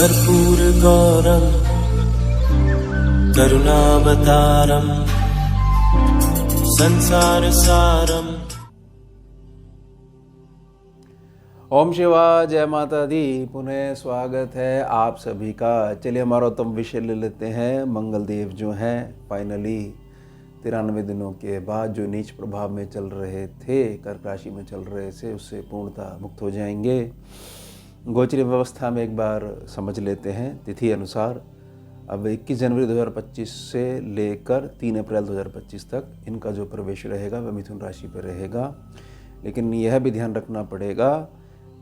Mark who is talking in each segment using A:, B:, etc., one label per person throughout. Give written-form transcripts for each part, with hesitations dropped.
A: कर्पूरगौरं करुणावतारं संसारसारम्।
B: ओम शिवाय, जय माता दी। पुनः स्वागत है आप सभी का। चलिए हमारा उत्तम विषय ले लेते हैं। मंगलदेव जो हैं फाइनली 93 दिनों के बाद जो नीच प्रभाव में चल रहे थे, कर्क राशि में चल रहे थे, उससे पूर्णतः मुक्त हो जाएंगे। गोचरी व्यवस्था में एक बार समझ लेते हैं तिथि अनुसार। अब 21 जनवरी 2025 से लेकर 3 अप्रैल 2025 तक इनका जो प्रवेश रहेगा वह मिथुन राशि पर रहेगा। लेकिन यह भी ध्यान रखना पड़ेगा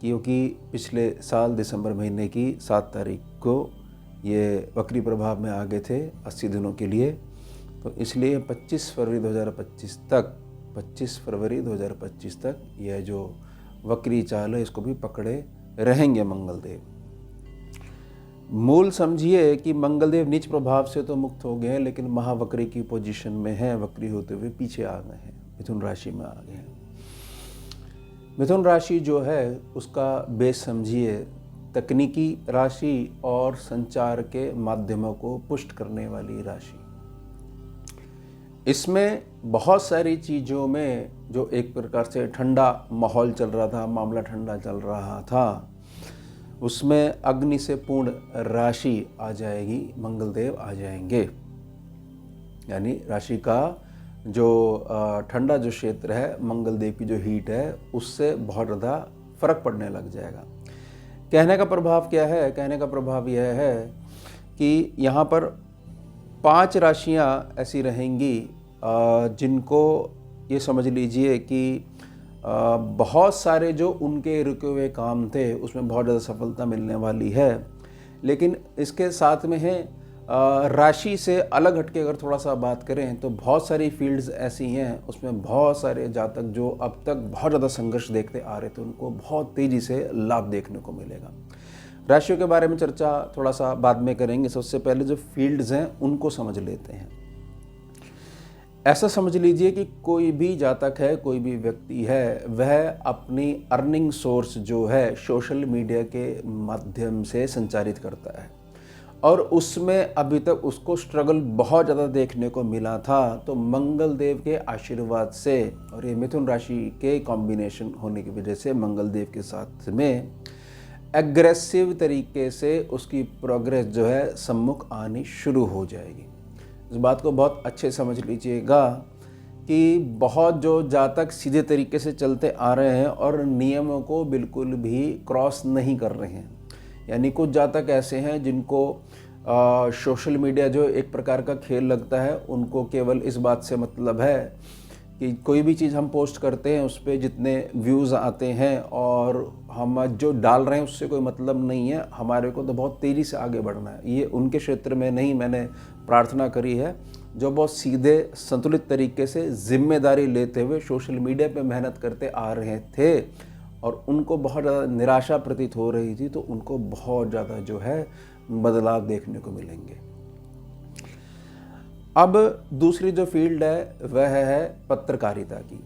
B: क्योंकि पिछले साल दिसंबर महीने की 7 तारीख को ये वक्री प्रभाव में आ गए थे 80 दिनों के लिए। तो इसलिए 25 फरवरी 2025 तक यह जो वक्री चाल है इसको भी पकड़े रहेंगे मंगलदेव। मूल समझिए कि मंगलदेव नीच प्रभाव से तो मुक्त हो गए हैं, लेकिन महावक्री की पोजीशन में है, वक्री होते हुए पीछे आ गए हैं, मिथुन राशि में आ गए हैं। मिथुन राशि जो है उसका बेस समझिए तकनीकी राशि और संचार के माध्यमों को पुष्ट करने वाली राशि। इसमें बहुत सारी चीज़ों में जो एक प्रकार से ठंडा माहौल चल रहा था, मामला ठंडा चल रहा था, उसमें अग्नि से पूर्ण राशि आ जाएगी, मंगलदेव आ जाएंगे। यानी राशि का जो ठंडा जो क्षेत्र है, मंगलदेव की जो हीट है, उससे बहुत ज़्यादा फर्क पड़ने लग जाएगा। कहने का प्रभाव क्या है? कहने का प्रभाव यह है कि यहाँ पर 5 राशियाँ ऐसी रहेंगी जिनको ये समझ लीजिए कि बहुत सारे जो उनके रुके हुए काम थे उसमें बहुत ज़्यादा सफलता मिलने वाली है। लेकिन इसके साथ में है राशि से अलग हटके अगर थोड़ा सा बात करें तो बहुत सारी फील्ड्स ऐसी हैं, उसमें बहुत सारे जातक जो अब तक बहुत ज़्यादा संघर्ष देखते आ रहे थे उनको बहुत तेज़ी से लाभ देखने को मिलेगा। राशियों के बारे में चर्चा थोड़ा सा बाद में करेंगे। सबसे पहले जो फील्ड्स हैं उनको समझ लेते हैं। ऐसा समझ लीजिए कि कोई भी जातक है, कोई भी व्यक्ति है, वह अपनी अर्निंग सोर्स जो है सोशल मीडिया के माध्यम से संचारित करता है और उसमें अभी तक उसको स्ट्रगल बहुत ज़्यादा देखने को मिला था। तो मंगलदेव के आशीर्वाद से और ये मिथुन राशि के कॉम्बिनेशन होने की वजह से मंगलदेव के साथ में एग्रेसिव तरीके से उसकी प्रोग्रेस जो है सम्मुख आनी शुरू हो जाएगी। इस बात को बहुत अच्छे समझ लीजिएगा कि बहुत जो जातक सीधे तरीके से चलते आ रहे हैं और नियमों को बिल्कुल भी क्रॉस नहीं कर रहे हैं। यानी कुछ जातक ऐसे हैं जिनको सोशल मीडिया जो एक प्रकार का खेल लगता है, उनको केवल इस बात से मतलब है कि कोई भी चीज़ हम पोस्ट करते हैं उस पर जितने व्यूज़ आते हैं और हम जो डाल रहे हैं उससे कोई मतलब नहीं है, हमारे को तो बहुत तेज़ी से आगे बढ़ना है। ये उनके क्षेत्र में नहीं, मैंने प्रार्थना करी है जो बहुत सीधे संतुलित तरीके से जिम्मेदारी लेते हुए सोशल मीडिया पे मेहनत करते आ रहे थे और उनको बहुत ज़्यादा निराशा प्रतीत हो रही थी, तो उनको बहुत ज़्यादा जो है बदलाव देखने को मिलेंगे। अब दूसरी जो फील्ड है वह है पत्रकारिता की।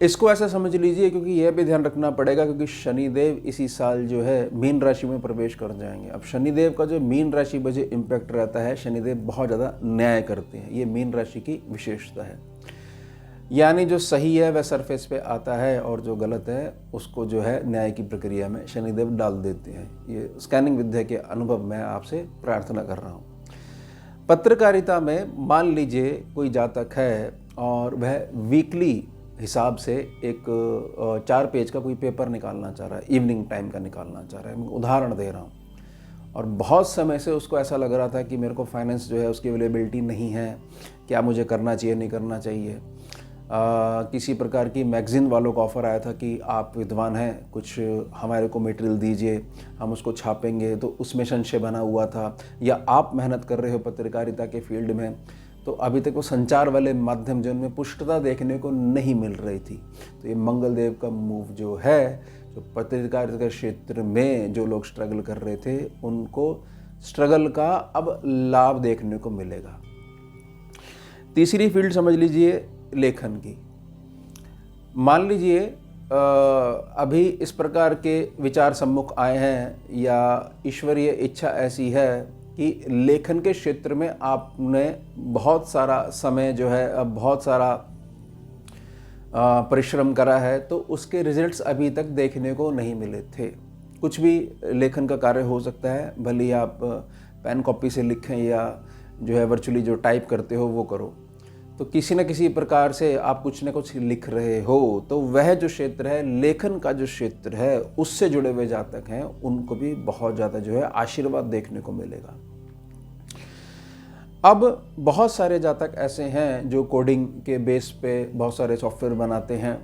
B: इसको ऐसा समझ लीजिए क्योंकि यह भी ध्यान रखना पड़ेगा क्योंकि शनिदेव इसी साल जो है मीन राशि में प्रवेश कर जाएंगे। अब शनिदेव का जो मीन राशि पर जो इम्पैक्ट रहता है, शनिदेव बहुत ज़्यादा न्याय करते हैं, ये मीन राशि की विशेषता है। यानी जो सही है वह सरफेस पे आता है और जो गलत है उसको जो है न्याय की प्रक्रिया में शनिदेव डाल देते हैं। ये स्कैनिंग विद्या के अनुभव मैं आपसे प्रार्थना कर रहा हूँ। पत्रकारिता में मान लीजिए कोई जातक है और वह वीकली हिसाब से एक 4 पेज का कोई पेपर निकालना चाह रहा है, इवनिंग टाइम का निकालना चाह रहा है। मैं उदाहरण दे रहा हूँ। और बहुत समय से उसको ऐसा लग रहा था कि मेरे को फाइनेंस जो है उसकी अवेलेबिलिटी नहीं है, क्या मुझे करना चाहिए नहीं करना चाहिए। किसी प्रकार की मैगज़ीन वालों का ऑफ़र आया था कि आप विद्वान हैं, कुछ हमारे को मटेरियल दीजिए, हम उसको छापेंगे, तो उसमें संशय बना हुआ था। या आप मेहनत कर रहे हो पत्रकारिता के फील्ड में, तो अभी तक वो संचार वाले माध्यम जो उनमें पुष्टता देखने को नहीं मिल रही थी। तो ये मंगलदेव का मूव जो है, जो पत्रकारिता के क्षेत्र में जो लोग स्ट्रगल कर रहे थे उनको स्ट्रगल का अब लाभ देखने को मिलेगा। तीसरी फील्ड समझ लीजिए लेखन की। मान लीजिए अभी इस प्रकार के विचार सम्मुख आए हैं या ईश्वरीय इच्छा ऐसी है कि लेखन के क्षेत्र में आपने बहुत सारा समय जो है, बहुत सारा परिश्रम करा है, तो उसके रिजल्ट्स अभी तक देखने को नहीं मिले थे। कुछ भी लेखन का कार्य हो सकता है, भले ही आप पेन कॉपी से लिखें या जो है वर्चुअली जो टाइप करते हो वो करो, तो किसी न किसी प्रकार से आप कुछ न कुछ लिख रहे हो, तो वह जो क्षेत्र है, लेखन का जो क्षेत्र है, उससे जुड़े हुए जातक हैं उनको भी बहुत ज़्यादा जो है आशीर्वाद देखने को मिलेगा। अब बहुत सारे जातक ऐसे हैं जो कोडिंग के बेस पे बहुत सारे सॉफ्टवेयर बनाते हैं,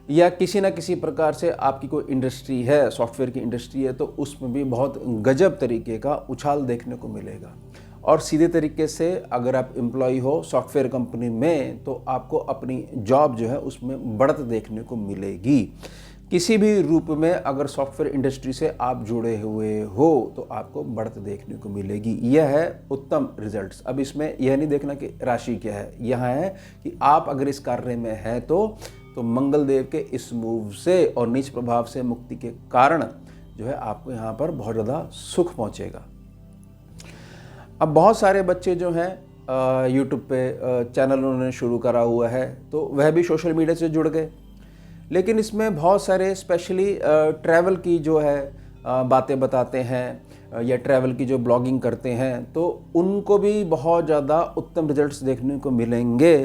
B: या किसी न किसी प्रकार से आपकी कोई इंडस्ट्री है, सॉफ्टवेयर की इंडस्ट्री है, तो उसमें भी बहुत गजब तरीके का उछाल देखने को मिलेगा। और सीधे तरीके से अगर आप एम्प्लॉय हो सॉफ्टवेयर कंपनी में, तो आपको अपनी जॉब जो है उसमें बढ़त देखने को मिलेगी। किसी भी रूप में अगर सॉफ्टवेयर इंडस्ट्री से आप जुड़े हुए हो तो आपको बढ़त देखने को मिलेगी। यह है उत्तम रिजल्ट्स। अब इसमें यह नहीं देखना कि राशि क्या है, यह है कि आप अगर इस कार्य में हैं तो मंगल देव के इस मूव से और नीच प्रभाव से मुक्ति के कारण जो है आपको यहाँ पर बहुत ज़्यादा सुख पहुँचेगा। अब बहुत सारे बच्चे जो हैं यूट्यूब पे चैनल उन्होंने शुरू करा हुआ है, तो वह भी सोशल मीडिया से जुड़ गए, लेकिन इसमें बहुत सारे स्पेशली ट्रैवल की जो है बातें बताते हैं या ट्रैवल की जो ब्लॉगिंग करते हैं, तो उनको भी बहुत ज़्यादा उत्तम रिजल्ट्स देखने को मिलेंगे।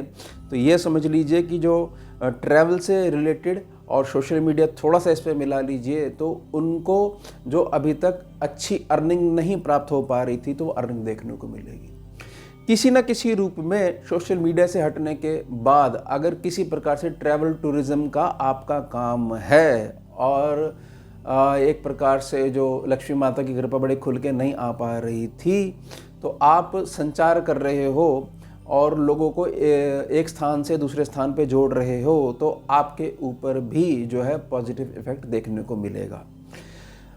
B: तो ये समझ लीजिए कि जो ट्रैवल से रिलेटेड और सोशल मीडिया थोड़ा सा इस पर मिला लीजिए, तो उनको जो अभी तक अच्छी अर्निंग नहीं प्राप्त हो पा रही थी, तो वो अर्निंग देखने को मिलेगी। किसी न किसी रूप में सोशल मीडिया से हटने के बाद अगर किसी प्रकार से ट्रैवल टूरिज़्म का आपका काम है और एक प्रकार से जो लक्ष्मी माता की कृपा बड़े खुल के नहीं आ पा रही थी, तो आप संचार कर रहे हो और लोगों को एक स्थान से दूसरे स्थान पे जोड़ रहे हो, तो आपके ऊपर भी जो है पॉजिटिव इफेक्ट देखने को मिलेगा।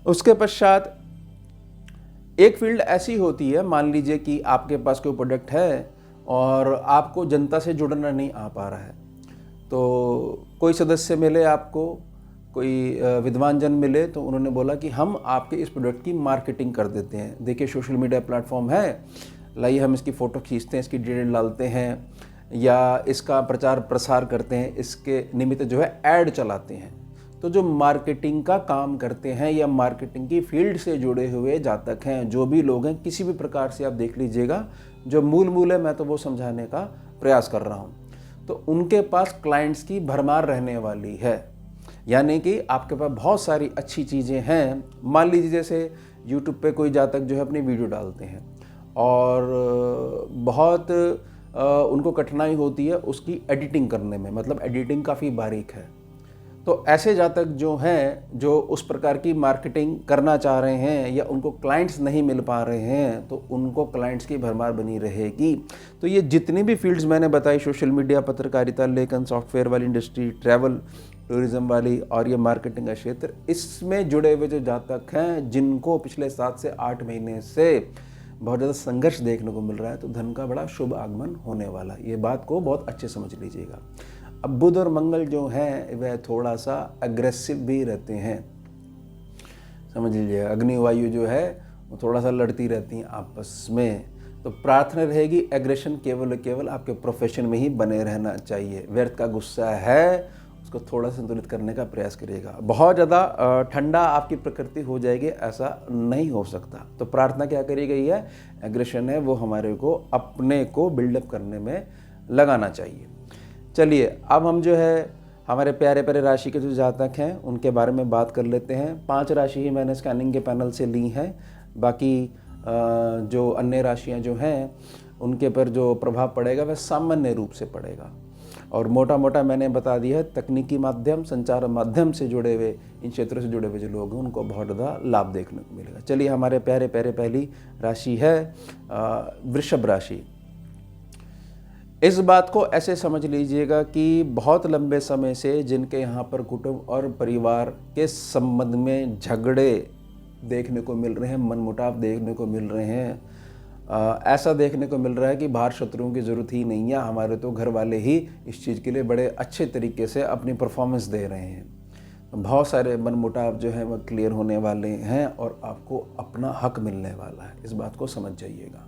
B: उसके पश्चात एक फील्ड ऐसी होती है, मान लीजिए कि आपके पास कोई प्रोडक्ट है और आपको जनता से जुड़ना नहीं आ पा रहा है, तो कोई सदस्य मिले आपको, कोई विद्वान जन मिले, तो उन्होंने बोला कि हम आपके इस प्रोडक्ट की मार्केटिंग कर देते हैं। देखिए सोशल मीडिया प्लेटफॉर्म है, लाइए हम इसकी फ़ोटो खींचते हैं, इसकी डिटेल डालते हैं या इसका प्रचार प्रसार करते हैं, इसके निमित्त जो है ऐड चलाते हैं। तो जो मार्केटिंग का काम करते हैं या मार्केटिंग की फील्ड से जुड़े हुए जातक हैं, जो भी लोग हैं, किसी भी प्रकार से आप देख लीजिएगा, जो मूल है, मैं तो वो समझाने का प्रयास कर रहा हूँ, तो उनके पास क्लाइंट्स की भरमार रहने वाली है। यानी कि आपके पास बहुत सारी अच्छी चीज़ें हैं। मान लीजिए जैसे यूट्यूब पे कोई जातक जो है अपनी वीडियो डालते हैं और बहुत उनको कठिनाई होती है उसकी एडिटिंग करने में, मतलब एडिटिंग काफ़ी बारीक है, तो ऐसे जातक जो हैं, जो उस प्रकार की मार्केटिंग करना चाह रहे हैं या उनको क्लाइंट्स नहीं मिल पा रहे हैं, तो उनको क्लाइंट्स की भरमार बनी रहेगी। तो ये जितनी भी फील्ड्स मैंने बताई, सोशल मीडिया, पत्रकारिता, लेखन, सॉफ्टवेयर वाली इंडस्ट्री, ट्रैवल टूरिज़्म वाली और ये मार्केटिंग का क्षेत्र, इसमें जुड़े हुए जो जातक हैं, जिनको पिछले 7 से 8 महीने से बहुत ज़्यादा संघर्ष देखने को मिल रहा है, तो धन का बड़ा शुभ आगमन होने वाला है। ये बात को बहुत अच्छे समझ लीजिएगा। अब बुध और मंगल जो हैं वह थोड़ा सा अग्रेसिव भी रहते हैं, समझ लीजिए। अग्नि वायु जो है वो थोड़ा सा लड़ती रहती हैं आपस में, तो प्रार्थना रहेगी एग्रेशन केवल आपके प्रोफेशन में ही बने रहना चाहिए। व्यर्थ का गुस्सा है उसको थोड़ा संतुलित करने का प्रयास करिएगा। बहुत ज़्यादा ठंडा आपकी प्रकृति हो जाएगी ऐसा नहीं हो सकता। तो प्रार्थना क्या करी गई है, एग्रेशन है वो हमारे को अपने को बिल्डअप करने में लगाना चाहिए। चलिए अब हम जो है हमारे प्यारे प्यारे राशि के जो जातक हैं उनके बारे में बात कर लेते हैं। 5 राशि ही मैंने स्कैनिंग के पैनल से ली हैं, बाकी जो अन्य राशियां जो हैं उनके पर जो प्रभाव पड़ेगा वह सामान्य रूप से पड़ेगा। और मोटा मोटा मैंने बता दिया है, तकनीकी माध्यम, संचार माध्यम से जुड़े हुए, इन क्षेत्रों से जुड़े हुए जो लोग हैं उनको बहुत ज़्यादा लाभ देखने को मिलेगा। चलिए हमारे प्यारे प्यारे पहली राशि है वृषभ राशि। इस बात को ऐसे समझ लीजिएगा कि बहुत लंबे समय से जिनके यहाँ पर कुटुंब और परिवार के संबंध में झगड़े देखने को मिल रहे हैं, मनमुटाव देखने को मिल रहे हैं, ऐसा देखने को मिल रहा है कि बाहर शत्रुओं की ज़रूरत ही नहीं है, हमारे तो घर वाले ही इस चीज़ के लिए बड़े अच्छे तरीके से अपनी परफॉर्मेंस दे रहे हैं। बहुत सारे मनमुटाव जो हैं वह क्लियर होने वाले हैं और आपको अपना हक मिलने वाला है, इस बात को समझ जाइएगा।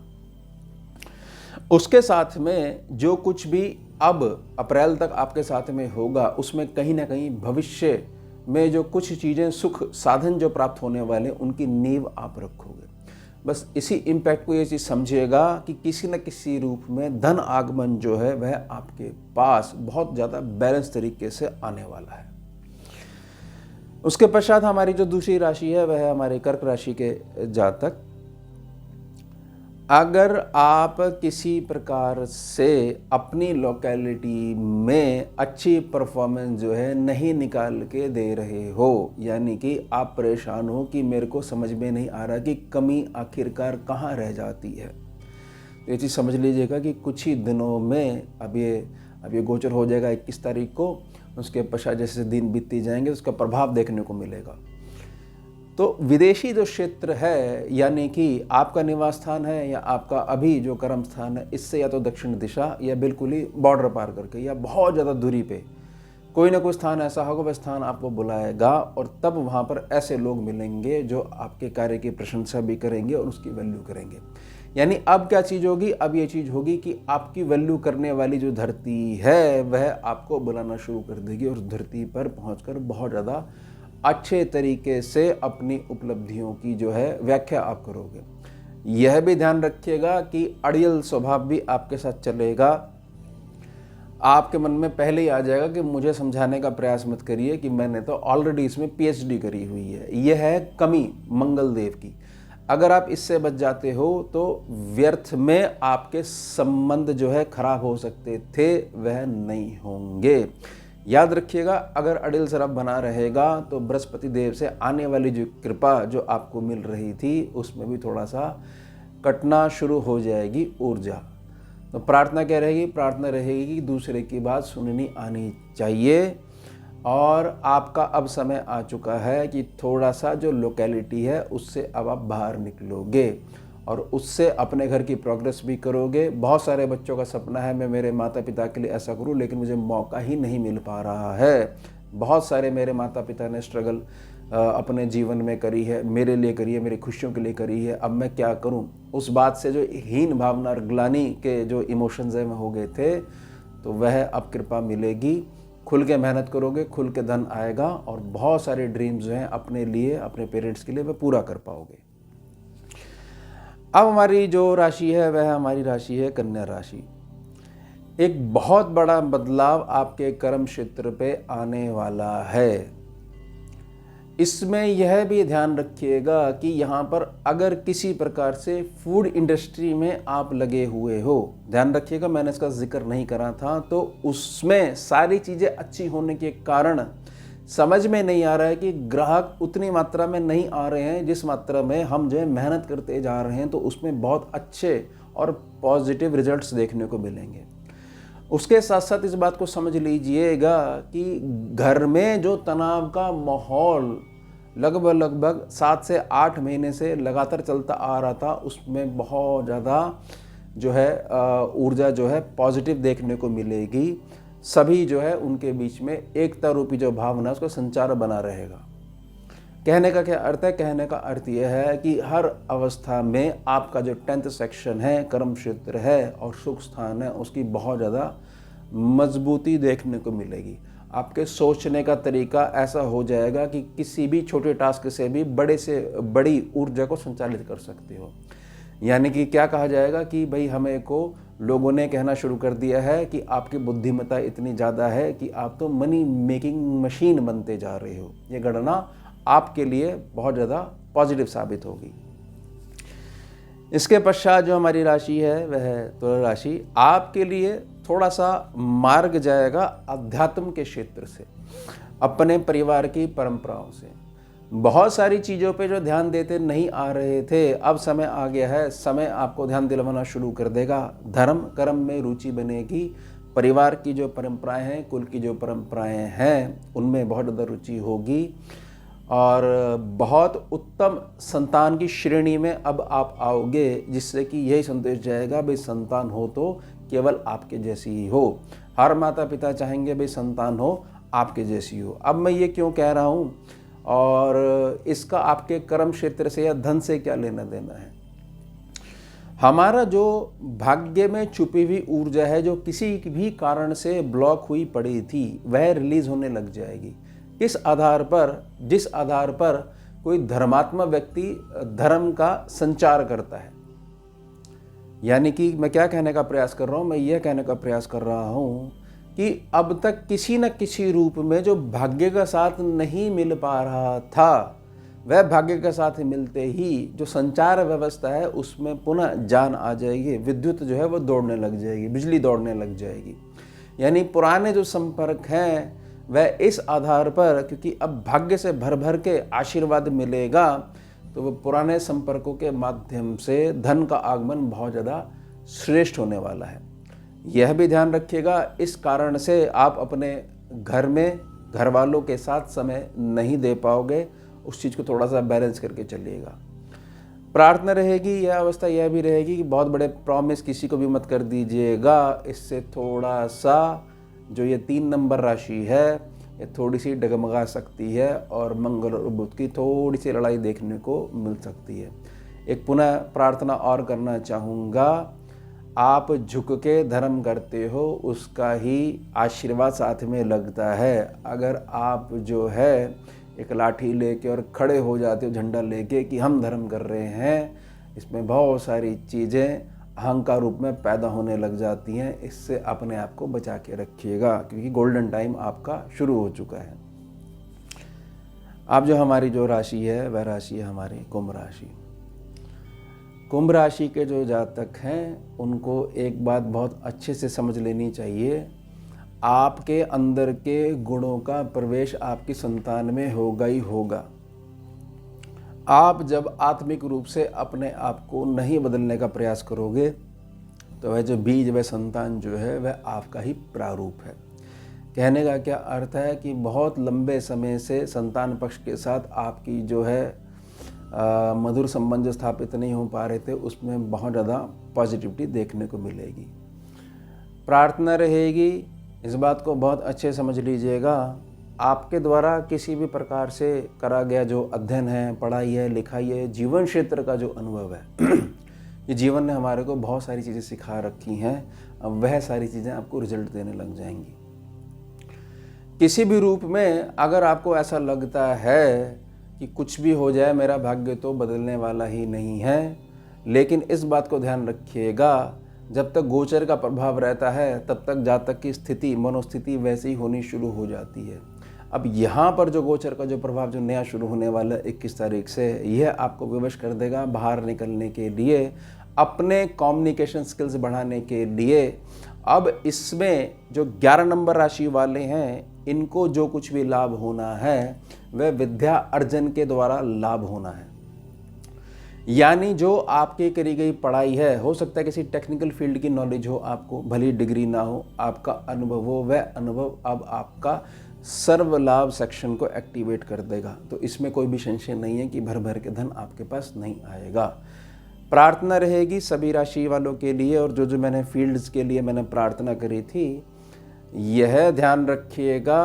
B: उसके साथ में जो कुछ भी अब अप्रैल तक आपके साथ में होगा, उसमें कहीं ना कहीं भविष्य में जो कुछ चीज़ें, सुख साधन जो प्राप्त होने वाले, उनकी नींव आप रखोगे। बस इसी इम्पैक्ट को ये चीज़ समझिएगा कि किसी न किसी रूप में धन आगमन जो है वह आपके पास बहुत ज़्यादा बैलेंस तरीके से आने वाला है। उसके पश्चात हमारी जो दूसरी राशि है वह है हमारे कर्क राशि के जातक। अगर आप किसी प्रकार से अपनी लोकेलिटी में अच्छी परफॉर्मेंस जो है नहीं निकाल के दे रहे हो, यानी कि आप परेशान हो कि मेरे को समझ में नहीं आ रहा कि कमी आखिरकार कहाँ रह जाती है, तो ये चीज़ समझ लीजिएगा कि कुछ ही दिनों में अब ये गोचर हो जाएगा 21 तारीख को। उसके पश्चात जैसे दिन बीतते जाएंगे उसका प्रभाव देखने को मिलेगा। तो विदेशी जो क्षेत्र है, यानी कि आपका निवास स्थान है या आपका अभी जो कर्म स्थान है, इससे या तो दक्षिण दिशा या बिल्कुल ही बॉर्डर पार करके या बहुत ज़्यादा दूरी पे कोई ना कोई स्थान ऐसा होगा, वह स्थान आपको बुलाएगा और तब वहाँ पर ऐसे लोग मिलेंगे जो आपके कार्य की प्रशंसा भी करेंगे और उसकी वैल्यू करेंगे। यानी अब क्या चीज़ होगी, अब ये चीज़ होगी कि आपकी वैल्यू करने वाली जो धरती है वह आपको बुलाना शुरू कर देगी और उस धरती पर पहुँचकर बहुत ज़्यादा अच्छे तरीके से अपनी उपलब्धियों की जो है व्याख्या आप करोगे। यह भी ध्यान रखिएगा कि अड़ियल स्वभाव भी आपके साथ चलेगा। आपके मन में पहले ही आ जाएगा कि मुझे समझाने का प्रयास मत करिए कि मैंने तो ऑलरेडी इसमें PhD करी हुई है। यह है कमी मंगल देव की। अगर आप इससे बच जाते हो तो व्यर्थ में आपके संबंध जो है खराब हो सकते थे, वह नहीं होंगे। याद रखिएगा, अगर अड़ियल सरफ बना रहेगा तो बृहस्पति देव से आने वाली जो कृपा जो आपको मिल रही थी उसमें भी थोड़ा सा कटना शुरू हो जाएगी ऊर्जा। तो प्रार्थना क्या रहेगी? प्रार्थना रहेगी कि दूसरे की बात सुननी आनी चाहिए और आपका अब समय आ चुका है कि थोड़ा सा जो लोकेलिटी है उससे अब आप बाहर निकलोगे और उससे अपने घर की प्रोग्रेस भी करोगे। बहुत सारे बच्चों का सपना है मैं मेरे माता पिता के लिए ऐसा करूं, लेकिन मुझे मौका ही नहीं मिल पा रहा है। बहुत सारे मेरे माता पिता ने स्ट्रगल अपने जीवन में करी है, मेरे लिए करी है, मेरी खुशियों के लिए करी है, अब मैं क्या करूं? उस बात से जो हीन भावना और ग्लानि के जो इमोशंस हैं हो गए थे, तो वह अब कृपा मिलेगी। खुल के मेहनत करोगे, खुल के धन आएगा और बहुत सारे ड्रीम्स जो हैं अपने लिए, अपने पेरेंट्स के लिए वह पूरा कर पाओगे। अब हमारी जो राशि है वह हमारी राशि है कन्या राशि। एक बहुत बड़ा बदलाव आपके कर्म क्षेत्र पे आने वाला है। इसमें यह भी ध्यान रखिएगा कि यहाँ पर अगर किसी प्रकार से फूड इंडस्ट्री में आप लगे हुए हो, ध्यान रखिएगा मैंने इसका जिक्र नहीं करा था, तो उसमें सारी चीज़ें अच्छी होने के कारण समझ में नहीं आ रहा है कि ग्राहक उतनी मात्रा में नहीं आ रहे हैं जिस मात्रा में हम जो है मेहनत करते जा रहे हैं, तो उसमें बहुत अच्छे और पॉजिटिव रिजल्ट्स देखने को मिलेंगे। उसके साथ साथ इस बात को समझ लीजिएगा कि घर में जो तनाव का माहौल लगभग 7 से 8 महीने से लगातार चलता आ रहा था, उसमें बहुत ज़्यादा जो है ऊर्जा जो है पॉजिटिव देखने को मिलेगी। सभी जो है उनके बीच में एकता रूपी जो भावना उसका संचार बना रहेगा। कहने का क्या अर्थ है? कहने का अर्थ यह है कि हर अवस्था में आपका जो 10th सेक्शन है, कर्म क्षेत्र है और सुख स्थान है, उसकी बहुत ज़्यादा मजबूती देखने को मिलेगी। आपके सोचने का तरीका ऐसा हो जाएगा कि किसी भी छोटे टास्क से भी बड़े से बड़ी ऊर्जा को संचालित कर सकते हो। यानी कि क्या कहा जाएगा कि भाई हमें को लोगों ने कहना शुरू कर दिया है कि आपकी बुद्धिमत्ता इतनी ज़्यादा है कि आप तो मनी मेकिंग मशीन बनते जा रहे हो। ये गणना आपके लिए बहुत ज़्यादा पॉजिटिव साबित होगी। इसके पश्चात जो हमारी राशि है वह है तुला राशि। आपके लिए थोड़ा सा मार्ग जाएगा अध्यात्म के क्षेत्र से, अपने परिवार की परंपराओं से। बहुत सारी चीज़ों पे जो ध्यान देते नहीं आ रहे थे, अब समय आ गया है, समय आपको ध्यान दिलवाना शुरू कर देगा। धर्म कर्म में रुचि बनेगी, परिवार की जो परंपराएं हैं, कुल की जो परंपराएं हैं, उनमें बहुत ज़्यादा रुचि होगी। और बहुत उत्तम संतान की श्रेणी में अब आप आओगे, जिससे कि यही संदेश जाएगा भाई संतान हो तो केवल आपके जैसी ही हो। हर माता पिता चाहेंगे भाई संतान हो आपके जैसी हो। अब मैं ये क्यों कह रहा हूँ और इसका आपके कर्म क्षेत्र से या धन से क्या लेना देना है। हमारा जो भाग्य में छुपी हुई ऊर्जा है, जो किसी भी कारण से ब्लॉक हुई पड़ी थी, वह रिलीज होने लग जाएगी। किस आधार पर? जिस आधार पर कोई धर्मात्मा व्यक्ति धर्म का संचार करता है। यानी कि मैं क्या कहने का प्रयास कर रहा हूँ, मैं यह कहने का प्रयास कर रहा हूँ कि अब तक किसी न किसी रूप में जो भाग्य का साथ नहीं मिल पा रहा था, वह भाग्य के साथ मिलते ही जो संचार व्यवस्था है उसमें पुनः जान आ जाएगी। विद्युत जो है वो दौड़ने लग जाएगी, बिजली दौड़ने लग जाएगी। यानी पुराने जो संपर्क हैं वह इस आधार पर, क्योंकि अब भाग्य से भर भर के आशीर्वाद मिलेगा, तो वो पुराने संपर्कों के माध्यम से धन का आगमन बहुत ज़्यादा श्रेष्ठ होने वाला है। यह भी ध्यान रखिएगा, इस कारण से आप अपने घर में घर वालों के साथ समय नहीं दे पाओगे। उस चीज़ को थोड़ा सा बैलेंस करके चलिएगा। प्रार्थना रहेगी, यह अवस्था यह भी रहेगी कि बहुत बड़े प्रॉमिस किसी को भी मत कर दीजिएगा। इससे थोड़ा सा जो ये 3 नंबर राशि है ये थोड़ी सी डगमगा सकती है और मंगल और बुध की थोड़ी सी लड़ाई देखने को मिल सकती है। एक पुनः प्रार्थना और करना चाहूँगा, आप झुक के धर्म करते हो उसका ही आशीर्वाद साथ में लगता है। अगर आप जो है एक लाठी लेके और खड़े हो जाते हो झंडा लेके कि हम धर्म कर रहे हैं, इसमें बहुत सारी चीज़ें अहंकार रूप में पैदा होने लग जाती हैं। इससे अपने आप को बचा के रखिएगा, क्योंकि गोल्डन टाइम आपका शुरू हो चुका है। अब जो हमारी जो राशि है वह राशि है हमारी कुंभ राशि। कुंभ राशि के जो जातक हैं उनको एक बात बहुत अच्छे से समझ लेनी चाहिए, आपके अंदर के गुणों का प्रवेश आपकी संतान में होगा ही होगा। आप जब आत्मिक रूप से अपने आप को नहीं बदलने का प्रयास करोगे तो वह जो बीज वह संतान जो है वह आपका ही प्रारूप है। कहने का क्या अर्थ है कि बहुत लंबे समय से संतान पक्ष के साथ आपकी जो है मधुर संबंध स्थापित नहीं हो पा रहे थे, उसमें बहुत ज़्यादा पॉजिटिविटी देखने को मिलेगी। प्रार्थना रहेगी, इस बात को बहुत अच्छे समझ लीजिएगा, आपके द्वारा किसी भी प्रकार से करा गया जो अध्ययन है, पढ़ाई है, लिखाई है, जीवन क्षेत्र का जो अनुभव है ये जीवन ने हमारे को बहुत सारी चीज़ें सिखा रखी हैं। अब वह सारी चीज़ें आपको रिजल्ट देने लग जाएंगी। किसी भी रूप में अगर आपको ऐसा लगता है कि कुछ भी हो जाए मेरा भाग्य तो बदलने वाला ही नहीं है, लेकिन इस बात को ध्यान रखिएगा, जब तक गोचर का प्रभाव रहता है तब तक जातक की स्थिति मनोस्थिति वैसी ही होनी शुरू हो जाती है। अब यहाँ पर जो गोचर का जो प्रभाव जो नया शुरू होने वाला है 21 तारीख से, यह आपको विवश कर देगा बाहर निकलने के लिए, अपने कम्युनिकेशन स्किल्स बढ़ाने के लिए। अब इसमें जो 11 नंबर राशि वाले हैं इनको जो कुछ भी लाभ होना है वह विद्या अर्जन के द्वारा लाभ होना है। यानी जो आपके करी गई पढ़ाई है, हो सकता है किसी टेक्निकल फील्ड की नॉलेज हो आपको, भली डिग्री ना हो, आपका अनुभव हो, वह अनुभव अब आपका सर्व लाभ सेक्शन को एक्टिवेट कर देगा। तो इसमें कोई भी संशय नहीं है कि भर भर के धन आपके पास नहीं आएगा। प्रार्थना रहेगी सभी राशि वालों के लिए, और जो मैंने फील्ड्स के लिए मैंने प्रार्थना करी थी, यह ध्यान रखिएगा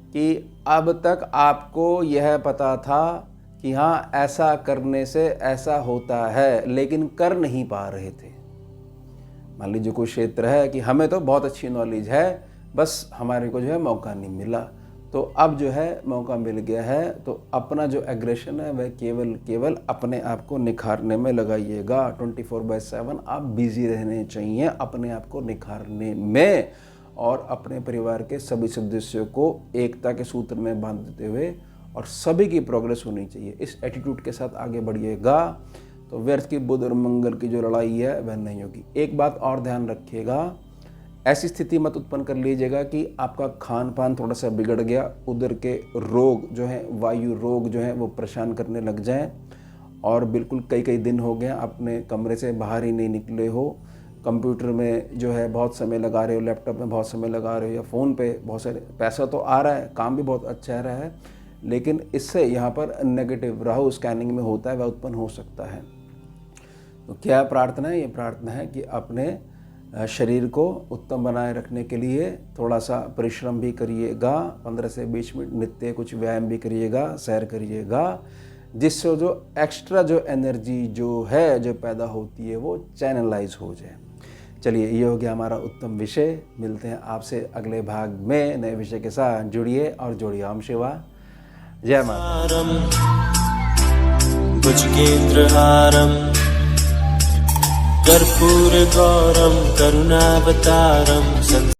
B: कि अब तक आपको यह पता था कि हाँ ऐसा करने से ऐसा होता है, लेकिन कर नहीं पा रहे थे। मान लीजिए कोई क्षेत्र है कि हमें तो बहुत अच्छी नॉलेज है, बस हमारे को जो है मौका नहीं मिला, तो अब जो है मौका मिल गया है, तो अपना जो एग्रेशन है वह केवल अपने आप को निखारने में लगाइएगा। 24/7 आप बिजी रहने चाहिए अपने आप को निखारने में, और अपने परिवार के सभी सदस्यों को एकता के सूत्र में बांधते हुए, और सभी की प्रोग्रेस होनी चाहिए। इस एटीट्यूड के साथ आगे बढ़िएगा तो व्यर्थ की बुध और मंगल की जो लड़ाई है वह नहीं होगी। एक बात और ध्यान रखिएगा, ऐसी स्थिति मत उत्पन्न कर लीजिएगा कि आपका खान पान थोड़ा सा बिगड़ गया, उधर के रोग जो हैं, वायु रोग जो हैं वो परेशान करने लग जाएं, और बिल्कुल कई दिन हो गए अपने कमरे से बाहर ही नहीं निकले हो, कंप्यूटर में जो है बहुत समय लगा रहे हो, लैपटॉप में बहुत समय लगा रहे हो, या फ़ोन पे बहुत सारे, पैसा तो आ रहा है, काम भी बहुत अच्छा रहा है, लेकिन इससे यहाँ पर नेगेटिव राहु स्कैनिंग में होता है वह उत्पन्न हो सकता है। तो क्या प्रार्थना है? ये प्रार्थना है कि अपने शरीर को उत्तम बनाए रखने के लिए थोड़ा सा परिश्रम भी करिएगा, 15 से 20 मिनट नित्य कुछ व्यायाम भी करिएगा, सैर करिएगा, जिससे जो एक्स्ट्रा जो एनर्जी जो है जो पैदा होती है वो चैनलाइज हो जाए। चलिए, ये हो गया हमारा उत्तम विषय। मिलते हैं आपसे अगले भाग में नए विषय के साथ। जुड़िए और जोड़िए। ओम शिवा, जय माता।
A: भुजगेन्द्रहारम् कर्पूरगौरं करुणावतारं